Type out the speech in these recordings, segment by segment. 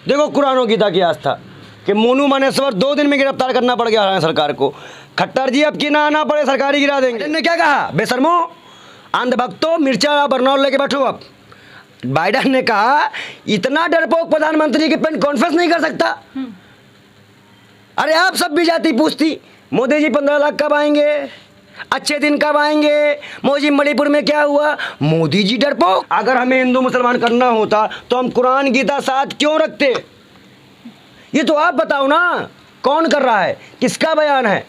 देखो कुरान और गीता की आस्था कि मोनू मानेसर 2 दिन में गिरफ्तार करना पड़ गया हरियाणा सरकार को। खट्टर जी अब की ना आना पड़े सरकारी गिरा देंगे। ने क्या कहा, बेशर्मो अंधभक्तों मिर्चा बरनौल लेके बैठो। अब बाइडन ने कहा इतना डरपोक प्रधानमंत्री के पेन कॉन्फ्रेंस नहीं कर सकता। अरे आप सब भी जाती पूछती मोदी जी 15 लाख कब आएंगे, अच्छे दिन कब आएंगे, मोदी मणिपुर में क्या हुआ। मोदी जी डरपोक। अगर हमें हिंदू मुसलमान करना होता तो हम कुरान गीता साथ क्यों रखते। ये तो आप बताओ ना, कौन कर रहा है, किसका बयान है।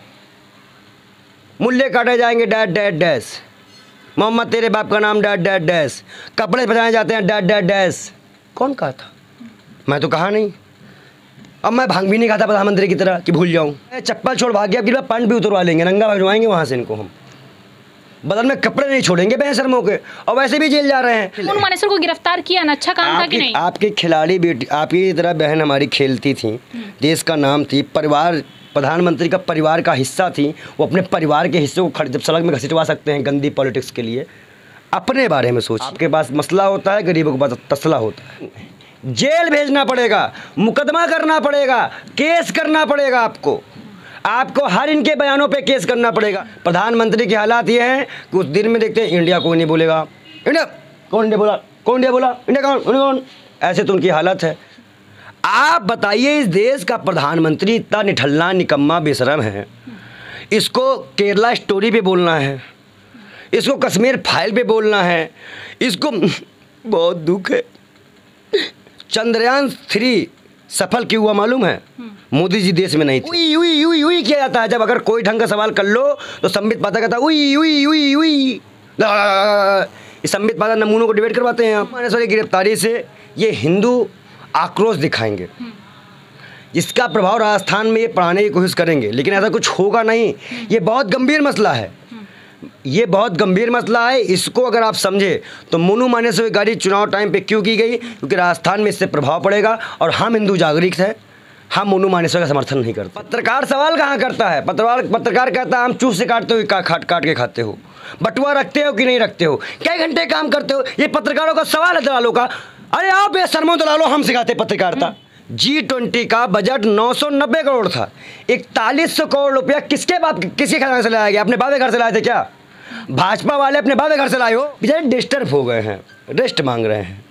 मुल्ले काटे जाएंगे डैड डैड डैश, मोहम्मद तेरे बाप का नाम डैड डैड डैश, कपड़े पहनाए जाते हैं डैड डैड डैश। कौन कहा था, मैं तो कहा नहीं। अब मैं भांग भी नहीं खाता प्रधानमंत्री की तरह कि भूल जाऊं। चप्पल छोड़ भाग गया, अब पैंट भी उतरवा लेंगे, नंगा भजवाएंगे वहां से इनको हम, बदल में कपड़े नहीं छोड़ेंगे बेशर्मों के। और वैसे भी जेल जा रहे हैं। मोनू मानेसर को गिरफ्तार किया ना, अच्छा काम था कि नहीं। आपके खिलाड़ी बेटी आपकी तरह बहन हमारी खेलती थी, देश का नाम थी, परिवार प्रधानमंत्री का परिवार का हिस्सा थी। वो अपने परिवार के हिस्से को जब सड़क में घसीटवा सकते हैं गंदी पॉलिटिक्स के लिए। अपने बारे में सोच। आपके पास मसला होता है, गरीबों के पास तसला होता है। जेल भेजना पड़ेगा, मुकदमा करना पड़ेगा, केस करना पड़ेगा। आपको हर इनके बयानों पे केस करना पड़ेगा। प्रधानमंत्री की हालात ये हैं कि उस दिन में देखते हैं इंडिया कोई नहीं बोलेगा। इंडिया कौन, इंडिया बोला कौन, इंडिया बोला इंडिया कौन, ऐसे तो उनकी हालत है। आप बताइए इस देश का प्रधानमंत्री इतना निठल्ला निकम्मा बेशरम है, इसको केरला स्टोरी पे बोलना है, इसको कश्मीर फाइल पे बोलना है, इसको बहुत दुख है। चंद्रयान 3 सफल क्यों हुआ मालूम है, मोदी जी देश में नहीं थे। उई उई उई उई किया जाता है जब अगर कोई ढंग का सवाल कर लो तो संबित पाठक कहता है उई उई उई उई। संबित पाठक नमूनों को डिबेट करवाते हैं। मानेसर की गिरफ्तारी से ये हिंदू आक्रोश दिखाएंगे, इसका प्रभाव राजस्थान में ये पढ़ाने की कोशिश करेंगे, लेकिन ऐसा कुछ होगा नहीं। ये बहुत गंभीर मसला है, ये बहुत गंभीर मसला है। इसको अगर आप समझे तो मोनू मानेसर की गाड़ी चुनाव टाइम पे क्यों की गई, क्योंकि राजस्थान में इससे प्रभाव पड़ेगा। और हम हिंदू जागरूक हैं, हम मोनू मानेसर का समर्थन नहीं करते। पत्रकार सवाल कहाँ करता है, पत्रकार कहता है हम चूप से काटते हो, काट के खाते हो, बटुआ रखते हो कि नहीं रखते हो, कई घंटे काम करते हो। ये पत्रकारों का सवाल है, दलालों का। अरे आप बेशर्मो दलालो, हम सिखाते पत्रकारिता। G20 का बजट 990 करोड़ था, 4100 करोड़ रुपया किसके खजाने से लाया गया। अपने बाबे घर से लाए थे क्या, भाजपा वाले अपने बाबे घर से लाए हो। बेचारे डिस्टर्ब हो गए हैं, रेस्ट मांग रहे हैं।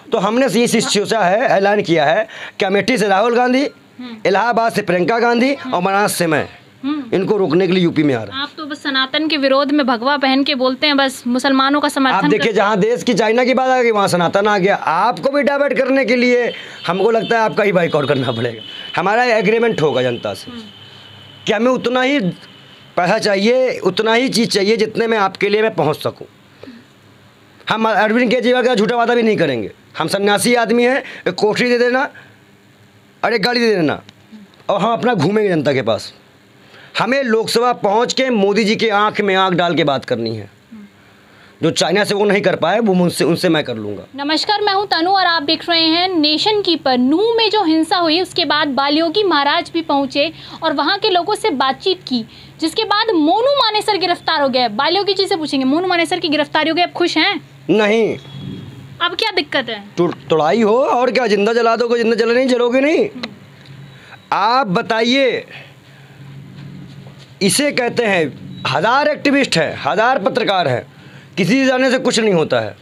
तो हमने ये सोचा है, ऐलान किया है कि अमेठी से राहुल गांधी, इलाहाबाद से प्रियंका गांधी और बनारस से मैं, इनको रोकने के लिए यूपी में आ रहा है। आप तो बस सनातन के विरोध में भगवा पहन के बोलते हैं, बस मुसलमानों का समर्थन। आप देखिए जहाँ देश की चाइना की बात आ गई वहाँ सनातन आ गया। आपको भी डाइवर्ट करने के लिए हमको लगता है आपका ही बाइकआउट करना पड़ेगा। हमारा एग्रीमेंट होगा जनता से कि हमें उतना ही पैसा चाहिए, उतना ही चीज़ चाहिए जितने में आपके लिए मैं पहुँच सकूँ। हम अरविंद केजरीवाल का झूठा वादा भी नहीं करेंगे। हम सन्यासी आदमी हैं, एक कोठरी दे देना और एक गाड़ी दे देना और हम अपना घूमेंगे जनता के पास। हमें लोकसभा पहुंच के मोदी जी के आंख में आंख डाल के बात करनी है। जो चाइना से वो नहीं कर पाए वो उनसे मैं कर लूंगा। नमस्कार, मैं हूं तनु और आप देख रहे हैं नेशन कीपर। नूह में जो हिंसा हुई उसके बाद बालयोगी महाराज भी पहुंचे और वहां के लोगों से बातचीत की, जिसके बाद मोनू मानेसर गिरफ्तार हो गए। बालयोगी जी से पूछेंगे, मोनू मानेसर की गिरफ्तारी हो गई, अब खुश हैं? नहीं। अब क्या दिक्कत है? तोड़ाई हो और क्या, जिंदा जला दोगे, जिंदा जला नहीं जलोगे नहीं। आप बताइए, इसे कहते हैं 1000 एक्टिविस्ट है, 1000 पत्रकार है, किसी जाने से कुछ नहीं होता है।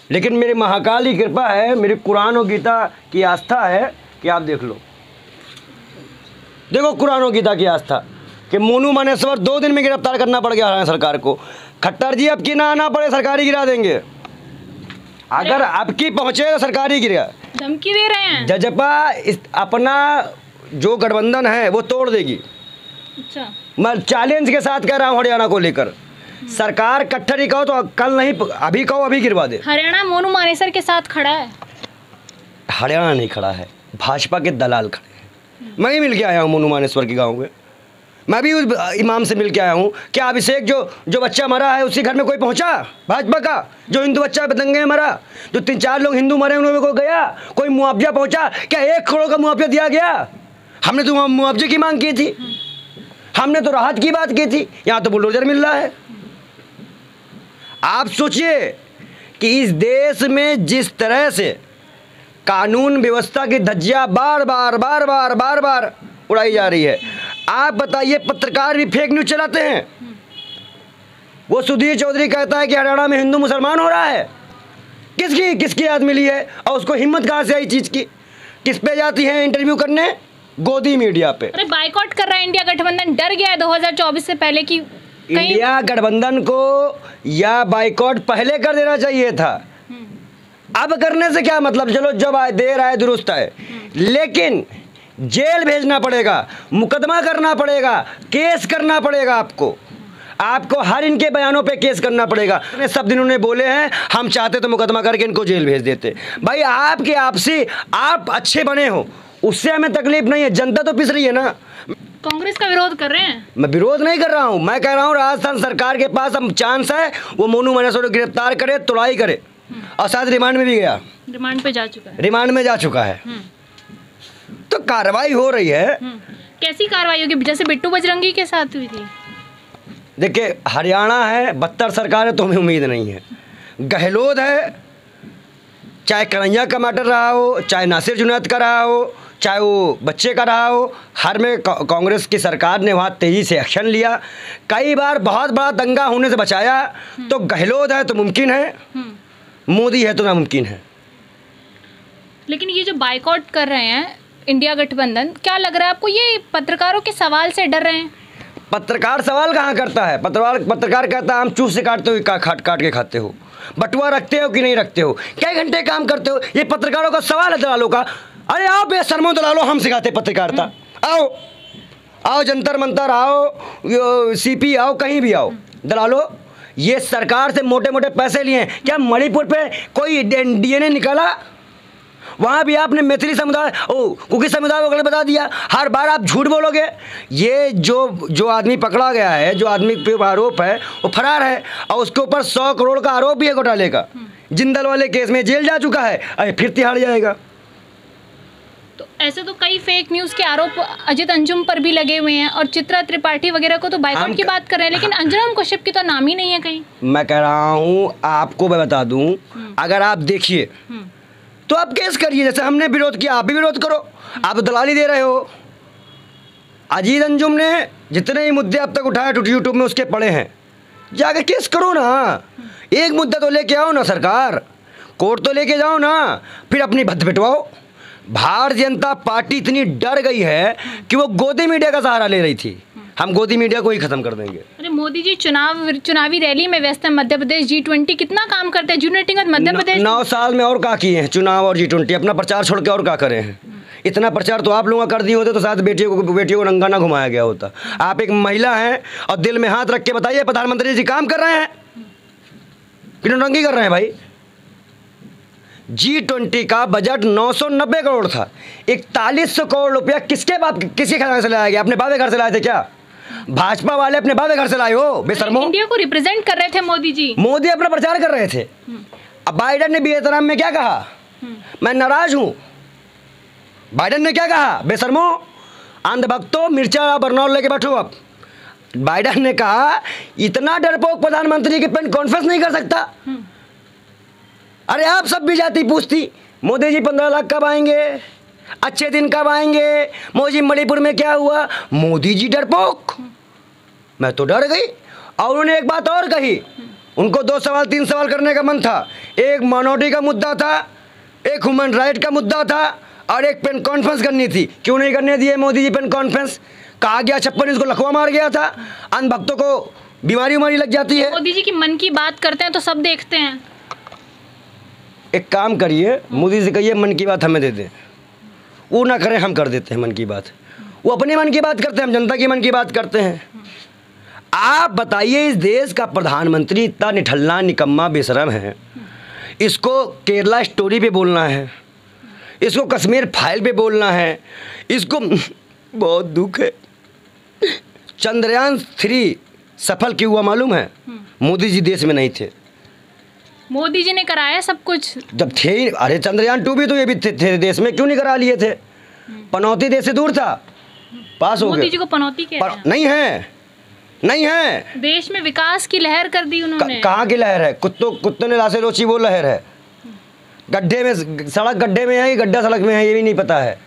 लेकिन मेरे महाकाल की कृपा है, मेरी कुरान और गीता की आस्था है कि आप देख लो। देखो कुरान और गीता की आस्था कि मोनू मानेसर 2 दिन में गिरफ्तार करना पड़ गया हरियाणा सरकार को। खट्टर जी अब की ना आना पड़े सरकारी गिरा देंगे। अगर अब की पहुंचे तो सरकारी गिरा। धमकी दे रहे हैं। जजपा अपना जो गठबंधन है वो तोड़ देगी। अच्छा। मैं चैलेंज के साथ कह रहा हूँ हरियाणा को लेकर। सरकार कट्टर ही कहो तो कल नहीं, अभी कहो अभी गिरवा दे। हरियाणा मोनू मानेसर के साथ खड़ा है। हरियाणा नहीं खड़ा है, भाजपा के दलाल खड़े हैं। मैं ही मिल के आया हूँ मोनू मानेसर के गाँव में, मैं भी उस इमाम से मिल के आया हूँ। क्या अभिषेक जो बच्चा मरा है उसी घर में कोई पहुँचा भाजपा का? जो हिंदू बच्चा दंगे में मरा, जो 3-4 लोग हिंदू मरे उनमें कोई गया? कोई मुआवजा पहुँचा क्या? 1 करोड़ का मुआवजा दिया गया? हमने तो मुआवजे की मांग की थी, हमने तो राहत की बात की थी, यहाँ तो बुलडोजर मिल रहा है। आप सोचिए कि इस देश में जिस तरह से कानून व्यवस्था की धज्जियां बार बार उड़ाई जा रही है। आप बताइए, पत्रकार भी फेक न्यूज चलाते हैं। वो सुधीर चौधरी कहता है कि हरियाणा में हिंदू मुसलमान हो रहा है। किसकी याद मिली है और उसको हिम्मत कहाँ से आई चीज़ की? किस पे जाती है इंटरव्यू करने? गोदी मीडिया पे। अरे बाइकआउट कर रहा है इंडिया गठबंधन, डर गया है 2024 से पहले कि इंडिया गठबंधन को या बाइकआउट पहले कर देना चाहिए था। अब करने से क्या मतलब? चलो जब आए देर आए दुरुस्त आए, लेकिन जेल भेजना पड़ेगा, मुकदमा करना पड़ेगा, केस करना पड़ेगा। आपको हर इनके बयानों पे केस करना पड़ेगा। सब दिन उन्होंने बोले हैं हम चाहते तो मुकदमा करके इनको जेल भेज देते। भाई आपके आपसी आप अच्छे बने हो, उससे हमें तकलीफ नहीं है, जनता तो पिस रही है ना। कांग्रेस का विरोध कर रहे हैं? मैं विरोध नहीं कर रहा हूँ, मैं कह रहा हूँ राजस्थान सरकार के पास अब चांस है, वो मोनू मानेसर को गिरफ्तार करे, तुड़ाई करे, और शायद रिमांड में भी गया। रिमांड पे जा चुका है। रिमांड में जा चुका है। तो कार्रवाई हो रही है। कैसी कार्रवाई होगी? जैसे बिट्टू बजरंगी के साथ हुई थी। देखिए, हरियाणा है, बदतर सरकार है, तो हमें उम्मीद नहीं है। गहलोत है, चाहे कन्हैया का मैटर रहा हो, चाहे नासिर जुनैद का रहा हो, चाहे वो बच्चे का रहा हो, हर में कांग्रेस की सरकार ने वहाँ तेज़ी से एक्शन लिया, कई बार बहुत बड़ा दंगा होने से बचाया। तो गहलोत है तो मुमकिन है, मोदी है तो नामुमकिन है। लेकिन ये जो बाइकआउट कर रहे हैं इंडिया गठबंधन, क्या लग रहा है आपको, ये पत्रकारों के सवाल से डर रहे हैं? पत्रकार सवाल कहाँ करता है? पत्रकार कहता है हम चूस से काटते हो, काट के खाते हो, बटुआ रखते हो कि नहीं रखते हो, कई घंटे काम करते हो। ये पत्रकारों का सवाल है, दलालों का। अरे आओ बेशर्मो दलालो, हम सिखाते पत्रकारिता। आओ जंतर मंतर आओ, सीपी आओ, कहीं भी आओ दलालो। ये सरकार से मोटे मोटे पैसे लिए हैं। क्या मणिपुर पे कोई DNA निकाला? वहाँ भी आपने मैथिली समुदाय कुकी समुदाय को गलत बता दिया। हर बार आप झूठ बोलोगे। ये जो आदमी पकड़ा गया है, जो आदमी पे आरोप है, वो फरार है, और उसके ऊपर 100 करोड़ का आरोप भी है घोटाले का। जिंदल वाले केस में जेल जा चुका है, अरे फिर तिहाड़ जाएगा। तो ऐसे तो कई फेक न्यूज़ के आरोप अजित अंजुम पर भी लगे हुए हैं, और चित्रा त्रिपाठी वगैरह को तो बाइकआउट की बात कर रहे हैं, लेकिन अंजुम कश्यप की तो नाम ही नहीं है कहीं। मैं कह रहा हूँ, आपको मैं बता दूँ, अगर आप देखिए तो आप केस करिए, जैसे हमने विरोध किया आप भी विरोध करो। आप दलाली दे रहे हो। अजीत अंजुम ने जितने ही मुद्दे अब तक उठाए यूट्यूब में उसके पड़े हैं, जाके केस करो ना। एक मुद्दा तो लेके आओ ना सरकार, कोर्ट तो लेके जाओ ना, फिर अपनी भद्द पिटवाओ। भारतीय जनता पार्टी इतनी डर गई है कि वो गोदी मीडिया का सहारा ले रही थी। हम गोदी मीडिया को ही खत्म कर देंगे। अरे मोदी जी चुनावी रैली में व्यस्त है। मध्य प्रदेश G20 कितना काम करते हैं। यूनाइटिंग मध्य प्रदेश 9 साल में और क्या किए हैं? चुनाव और G20, अपना प्रचार छोड़ के और क्या करे हैं? इतना प्रचार तो आप लोगों का कर दिए होते तो शायद बेटियों को नंगा ना घुमाया गया होता। आप एक महिला हैं और दिल में हाथ रख के बताइए, प्रधानमंत्री जी काम कर रहे हैं कि नौटंकी कर रहे हैं? भाई G20 का बजट 990 करोड़ था। 4100 करोड़ रुपया किसके खजाने से लाया गया? अपने बाबे घर से लाए थे क्या? भाजपा वाले अपने बाबे घर से लाए हो बेशर्मो। इंडिया को रिप्रेजेंट कर रहे थे मोदी जी। मोदी अपना प्रचार कर रहे थे। अब बाइडेन ने वियतनाम में क्या कहा? मैं नाराज हूं। बाइडेन ने क्या कहा? बेशर्मो, अंधभक्तों, मिर्चा बरनौल लेके बैठो। अब बाइडेन ने कहा इतना डरपोक प्रधानमंत्री की प्रेस कॉन्फ्रेंस नहीं कर सकता। अरे आप सब भी जाती पूछती मोदी जी 15 लाख कब आएंगे, अच्छे दिन कब आएंगे, मोदी मणिपुर में क्या हुआ? मोदी जी डरपोक। मैं तो डर गई। और उन्होंने एक बात और कही, उनको 2 सवाल 3 सवाल करने का मन था। एक माइनॉरिटी का मुद्दा था, एक ह्यूमन राइट का मुद्दा था, और एक पेन कॉन्फ्रेंस करनी थी। क्यों नहीं करने दिए मोदी जी पेन कॉन्फ्रेंस? कहा गया 56 इसको लकवा मार गया था। अन्य भक्तों को बीमारी लग जाती है। मोदी जी की मन की बात करते हैं तो सब देखते हैं। एक काम करिए, मोदी से कहिए मन की बात हमें दे दें। वो ना करें, हम कर देते हैं मन की बात। वो अपने मन की बात करते हैं, हम जनता की मन की बात करते हैं। आप बताइए, इस देश का प्रधानमंत्री इतना निठल्ला निकम्मा बेशरम है, इसको केरला स्टोरी पे बोलना है, इसको कश्मीर फाइल पे बोलना है, इसको बहुत दुख है। चंद्रयान 3 सफल क्यों हुआ मालूम है? मोदी जी देश में नहीं थे। मोदी जी ने कराया सब कुछ जब थे ही। अरे चंद्रयान 2 भी तो ये भी थे देश में, क्यों नहीं करा लिए थे? पनौती देश से दूर था, पास हो गए। मोदी जी को पनौती नहीं है। देश में विकास की लहर कर दी उन्होंने। कहाँ की लहर है? कुत्तों ने लाशें लोची वो लहर है। गड्ढे में, सड़क गड्ढे में है, गड्ढा सड़क में है, ये भी नहीं पता है।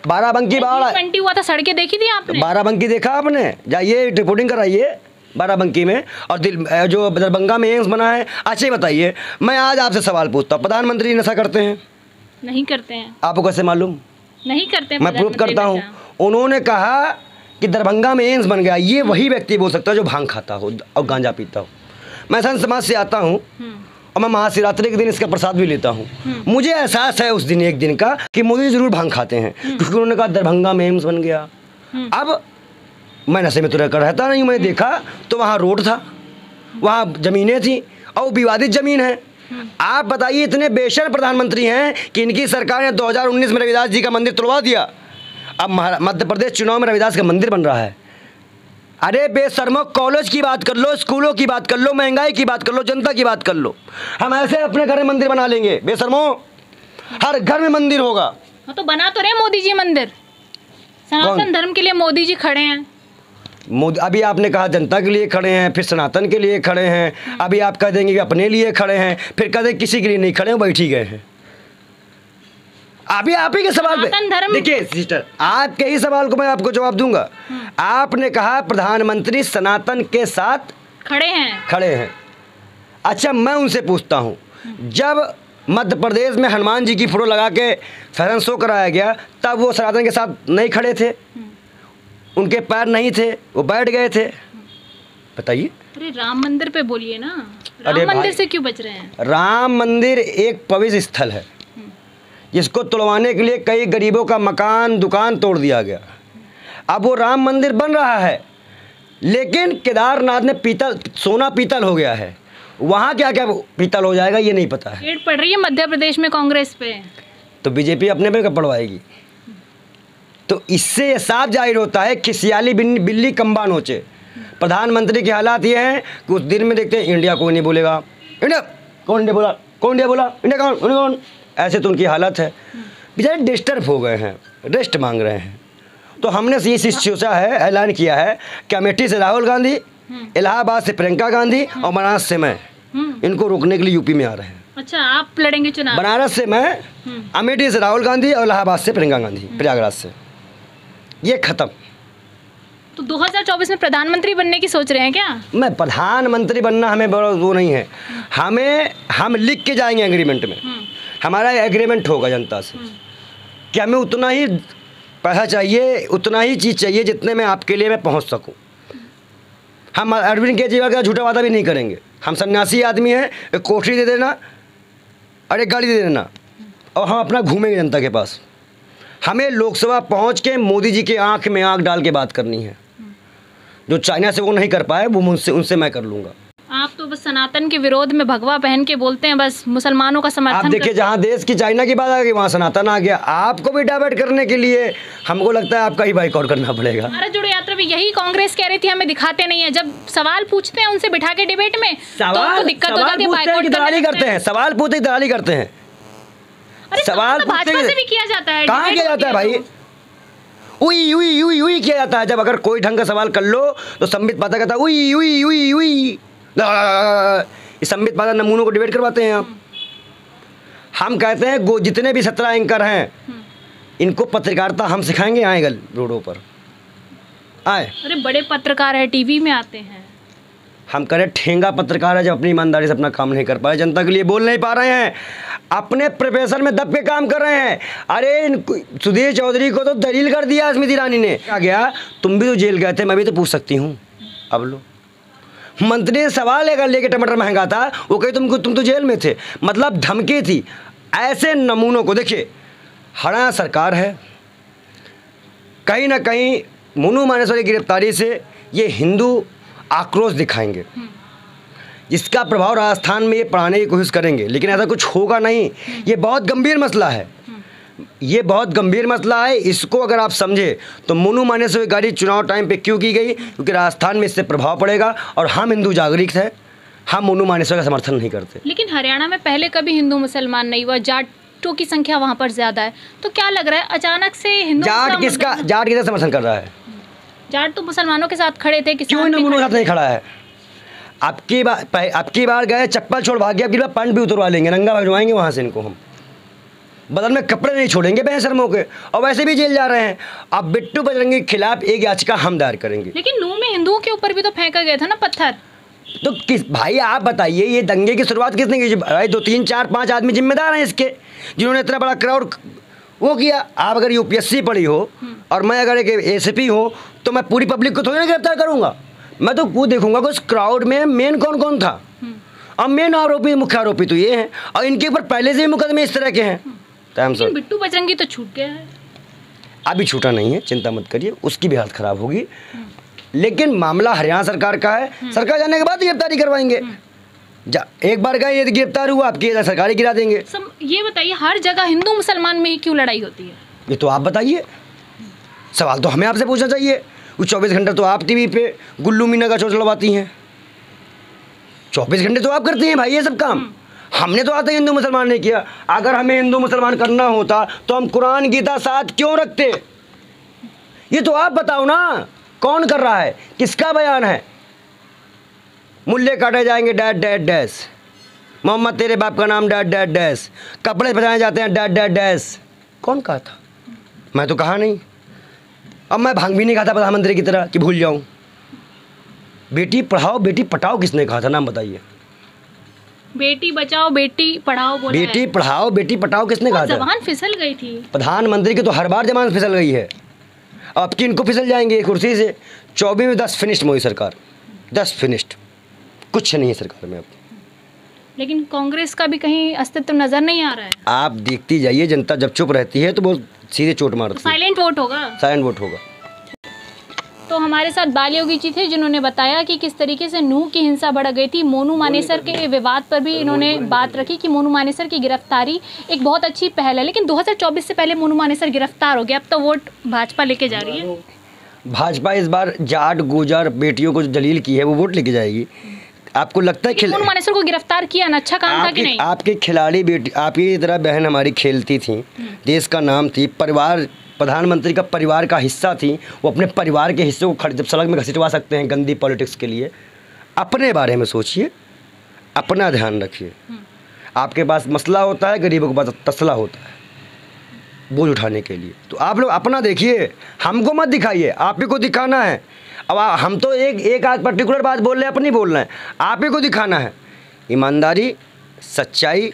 बाराबंकी बाढ़ 20 हुआ था, सड़कें देखी थी आपने? बाराबंकी देखा आपने? जाइए रिपोर्टिंग कराइए बाराबंकी में, और जो दरभंगा में एम्स बना है। अच्छा बताइए, मैं आज आपसे सवाल पूछता हूँ, प्रधानमंत्री नशा करते हैं? नहीं करते हैं। आपको कैसे मालूम? नहीं करते हैं। मैं प्रूफ करता हूँ। उन्होंने कहा कि दरभंगा में एम्स बन गया। ये वही व्यक्ति बोल सकता है जो भांग खाता हो और गांजा पीता हो। मैं संत समाज से आता हूँ और मैं महाशिवरात्रि के दिन इसका प्रसाद भी लेता हूँ। मुझे एहसास है उस दिन, एक दिन का, कि मोदी जरूर भांग खाते हैं, क्योंकि उन्होंने कहा दरभंगा में एम्स बन गया। अब मैं नशे में तो रहता नहीं, मैंने देखा तो वहाँ रोड था, वहाँ ज़मीनें थी और विवादित ज़मीन है। आप बताइए, इतने बेशर्म प्रधानमंत्री हैं कि इनकी सरकार ने 2019 में रविदास जी का मंदिर तोड़वा दिया। अब मध्य प्रदेश चुनाव में रविदास का मंदिर बन रहा है। अरे बेशर्मो, कॉलेज की बात कर लो, स्कूलों की बात कर लो, महंगाई की बात कर लो, जनता की बात कर लो। हम ऐसे अपने घर में मंदिर बना लेंगे बेशर्मो, हर घर में मंदिर होगा। तो बना तो रहे मोदी जी मंदिर, सनातन धर्म के लिए मोदी जी खड़े हैं। मोदी, अभी आपने कहा जनता के लिए खड़े हैं, फिर सनातन के लिए खड़े हैं, अभी आप कह देंगे कि अपने लिए खड़े हैं, फिर कह देंगे किसी के लिए नहीं खड़े हैं, बैठ ही गए हैं। अभी आप ही के सवाल पे देखिए सिस्टर, आपके ही सवाल को मैं आपको जवाब दूंगा। आपने कहा प्रधानमंत्री सनातन के साथ खड़े हैं। अच्छा, मैं उनसे पूछता हूँ, जब मध्य प्रदेश में हनुमान जी की फोटो लगा के फैशन शो कराया गया, तब वो सनातन के साथ नहीं खड़े थे? उनके पैर नहीं थे, वो बैठ गए थे? बताइए। अरे राम मंदिर पे बोलिए ना, राम मंदिर से क्यों बच रहे हैं? राम मंदिर एक पवित्र स्थल है, जिसको तोड़वाने के लिए कई गरीबों का मकान दुकान तोड़ दिया गया। अब वो राम मंदिर बन रहा है, लेकिन केदारनाथ में पीतल, सोना पीतल हो गया है। वहाँ क्या क्या पीतल हो जाएगा ये नहीं पता है। रेड पड़ रही है मध्य प्रदेश में कांग्रेस पे, तो बीजेपी अपने पे कब पड़वाएगी? तो इससे ये साफ जाहिर होता है खिसियाली बिल्ली कम्बा नोचे। प्रधानमंत्री की हालात ये हैं कि उस दिन में देखते हैं इंडिया कोई नहीं बोलेगा, इंडिया कौन, इंडिया बोला कौन, इंडिया बोला, इंडिया कौन, इंडिया कौन, ऐसे तो उनकी हालत है। बेचारे डिस्टर्ब हो गए हैं, रेस्ट मांग रहे हैं। तो हमने ये सोचा है, ऐलान किया है कि अमेठी से राहुल गांधी, इलाहाबाद से प्रियंका गांधी और बनारस से मैं, इनको रोकने के लिए यूपी में आ रहे हैं। अच्छा, आप लड़ेंगे चुनाव? बनारस से मैं, अमेठी से राहुल गांधी और इलाहाबाद से प्रियंका गांधी, प्रयागराज से। ये खत्म। तो 2024 में प्रधानमंत्री बनने की सोच रहे हैं क्या? मैं प्रधानमंत्री बनना हमें बड़ा वो नहीं है, हम लिख के जाएंगे एग्रीमेंट में। हमारा एग्रीमेंट होगा जनता से कि हमें उतना ही पैसा चाहिए, उतना ही चीज़ चाहिए जितने में आपके लिए मैं पहुंच सकूं। हम अरविंद केजरीवाल का झूठा वादा भी नहीं करेंगे। हम सन्यासी आदमी हैं, एक कोठरी दे देना और एक गाड़ी दे देना और हम अपना घूमेंगे जनता के पास। हमें लोकसभा पहुंच के मोदी जी के आंख में आंख डाल के बात करनी है। जो चाइना से वो नहीं कर पाए, वो उनसे मैं कर लूँगा। आप तो बस सनातन के विरोध में भगवा पहन के बोलते हैं, बस मुसलमानों का समर्थन। आप देखिए, जहाँ देश की चाइना की बात आ गई वहाँ सनातन आ गया। आपको भी डाइवर्ट करने के लिए हमको लगता है आपका ही बाइकआउट करना पड़ेगा। भारत जोड़ो यात्रा में यही कांग्रेस कह रही थी हमें दिखाते नहीं है। जब सवाल पूछते हैं उनसे बिठा के डिबेट में, तो दिक्कत हो जाती है। बाइकआउट करते हैं, सवाल पूछते ही दलाली करते हैं। सवाल भाजपा से भी किया जाता है। कहाँ किया जाता है भाई? उई उई उई उई किया जाता है। जब अगर कोई ढंग का सवाल कर लो तो संबित पाठक कहता है उई उई उई उई। इस संबित पाठक नमूनों को डिबेट करवाते हैं आप। हम कहते हैं जितने भी 17 एंकर हैं इनको पत्रकारिता हम सिखाएंगे, आए गल रोडों पर आए। अरे बड़े पत्रकार है, टीवी में आते हैं। हम करें ठेंगा पत्रकार है, जब अपनी ईमानदारी से अपना काम नहीं कर पाए, जनता के लिए बोल नहीं पा रहे हैं, अपने प्रोफेशन में दब के काम कर रहे हैं। अरे सुधीर चौधरी को तो दलील कर दिया स्मृति ईरानी ने। क्या गया, तुम भी तो जेल गए थे, मैं भी तो पूछ सकती हूँ। अब लो, मंत्री ने सवाल लेके टमाटर महंगा था, वो कहे तुम तो जेल में थे, मतलब धमकी थी। ऐसे नमूनों को देखिए, हरियाणा सरकार है, कहीं ना कहीं मोनू मानेसर की गिरफ्तारी से ये हिंदू आक्रोश दिखाएंगे, जिसका प्रभाव राजस्थान में ये पढ़ाने की कोशिश करेंगे, लेकिन ऐसा कुछ होगा नहीं। ये बहुत गंभीर मसला है, ये बहुत गंभीर मसला है। इसको अगर आप समझे तो मोनू मानेसर की गाड़ी चुनाव टाइम पे क्यों की गई, क्योंकि राजस्थान में इससे प्रभाव पड़ेगा और हम हिंदू जागरूक हैं, हम मोनू मानेसर का समर्थन नहीं करते। लेकिन हरियाणा में पहले कभी हिंदू मुसलमान नहीं हुआ, जाटों की संख्या वहाँ पर ज़्यादा है, तो क्या लग रहा है अचानक से हिंदू जाट किसका समर्थन कर रहा है? जाट तो मुसलमानों के साथ खड़े थे, क्यों नमूनों के साथ नहीं खड़ा है? आपकी बार गए चप्पल छोड़ भाग गया, आपकी बार पैंट भी उतरवा लेंगे, नंगा भजवाएंगे वहाँ से इनको हम, बदल में कपड़े नहीं छोड़ेंगे बेशर्मों के, और वैसे भी जेल जा रहे हैं। अब बिट्टू बजरंगी के खिलाफ एक याचिका हम दायर करेंगे। लेकिन नूह में हिंदुओं के ऊपर भी तो फेंका गया था ना पत्थर। तो किस भाई आप बताइए, ये दंगे की शुरुआत किसने की? भाई 2 3 4 5 आदमी जिम्मेदार हैं इसके, जिन्होंने इतना बड़ा क्राउड वो किया। आप अगर यूपीएससी पढ़ी हो और मैं अगर एक एसीपी हो तो मैं पूरी पब्लिक को थोड़ी ना गिरफ्तार करूंगा, मैं तो वो देखूंगा कि उस क्राउड में मेन कौन कौन था। अब मेन आरोपी, मुख्य आरोपी तो ये हैं, और इनके ऊपर पहले से ही मुकदमे इस तरह के हैं। लेकिन बिट्टू बजरंगी तो छूट गया है। अभी छूटा नहीं है, चिंता मत करिए, उसकी भी हालत खराब होगी। लेकिन मामला हरियाणा सरकार का है, सरकार जाने के बाद गिरफ्तारी करवाएंगे। एक बार गए ये गिरफ्तार हुआ, आपकी सरकारी गिरा देंगे। ये बताइए, हर जगह हिंदू मुसलमान में ही क्यों लड़ाई होती है? ये तो आप बताइए, सवाल तो हमें आपसे पूछना चाहिए। वो 24 घंटे तो आप टीवी पे गुल्लू मीना का शो चलवाती हैं, 24 घंटे तो आप करती हैं भाई ये सब काम। हमने तो आज तक हिंदू मुसलमान नहीं किया। अगर हमें हिंदू मुसलमान करना होता तो हम कुरान गीता साथ क्यों रखते? ये तो आप बताओ ना, कौन कर रहा है, किसका बयान है? मुल्ले काटे जाएंगे डैड डैड डैश, मोहम्मद तेरे बाप का नाम डैड डैड डैश, कपड़े पहनाए जाते हैं डैड डैड डैश। कौन कहा था? मैं तो कहा नहीं। अब मैं भांग भी नहीं खाता प्रधानमंत्री की तरह कि भूल जाऊं। बेटी पढ़ाओ बेटी पटाओ किसने कहा था, नाम बताइए। बेटी बचाओ बेटी पढ़ाओ बोला है। बेटी पढ़ाओ बेटी पटाओ किसने कहा था? जबान फिसल गई थी प्रधानमंत्री की तो हर बार जबान फिसल गई है, अब कि इनको फिसल जाएंगे कुर्सी से। 24 में 10 फिनिश्ड मोदी सरकार, 10 फिनिश्ड, कुछ नहीं है सरकार में अब। लेकिन कांग्रेस का भी कहीं अस्तित्व नजर नहीं आ रहा है। आप देखती जाइए, जनता जब चुप रहती है तो वो सीधे चोट मारती है। साइलेंट वोट होगा, साइलेंट वोट होगा। तो हमारे साथ बाल योगी जी थे, जिन्होंने बताया कि किस तरीके से नूह की हिंसा बढ़ गई थी। मोनू मानेसर के विवाद पर भी इन्होंने बात रखी कि मोनू मानेसर की गिरफ्तारी एक बहुत अच्छी पहल है, लेकिन 2024 से पहले मोनू मानेसर गिरफ्तार हो गया, अब तो वोट भाजपा लेके जा रही है। भाजपा इस बार जाट गुजर बेटियों को जलील की है, वो वोट लेके जाएगी। आपको लगता है मोनू मानेसर को गिरफ्तार किया ना, अच्छा काम था कि नहीं? आपके खिलाड़ी बेटी, आपकी तरह बहन हमारी खेलती थी, देश का नाम थी, परिवार, प्रधानमंत्री का परिवार का हिस्सा थी, वो अपने परिवार के हिस्से को जब सड़क में घसीटवा सकते हैं गंदी पॉलिटिक्स के लिए। अपने बारे में सोचिए, अपना ध्यान रखिए। आपके पास मसला होता है, गरीबों के पास तसला होता है बोझ उठाने के लिए। तो आप लोग अपना देखिए, हमको मत दिखाइए, आप ही को दिखाना है। अब हम तो एक आध पर्टिकुलर बात बोल रहे हैं, अपनी बोल रहे हैं, आप ही को दिखाना है। ईमानदारी सच्चाई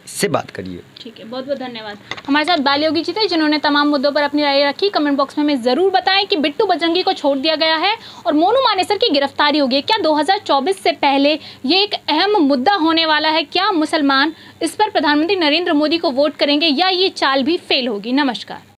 से बात करिए। ठीक है, बहुत बहुत धन्यवाद। हमारे साथ बाल योगी जी थे, जिन्होंने तमाम मुद्दों पर अपनी राय रखी। कमेंट बॉक्स में हमें ज़रूर बताएं कि बिट्टू बजरंगी को छोड़ दिया गया है और मोनू मानेसर की गिरफ्तारी होगी। क्या 2024 से पहले ये एक अहम मुद्दा होने वाला है? क्या मुसलमान इस पर प्रधानमंत्री नरेंद्र मोदी को वोट करेंगे या ये चाल भी फेल होगी? नमस्कार।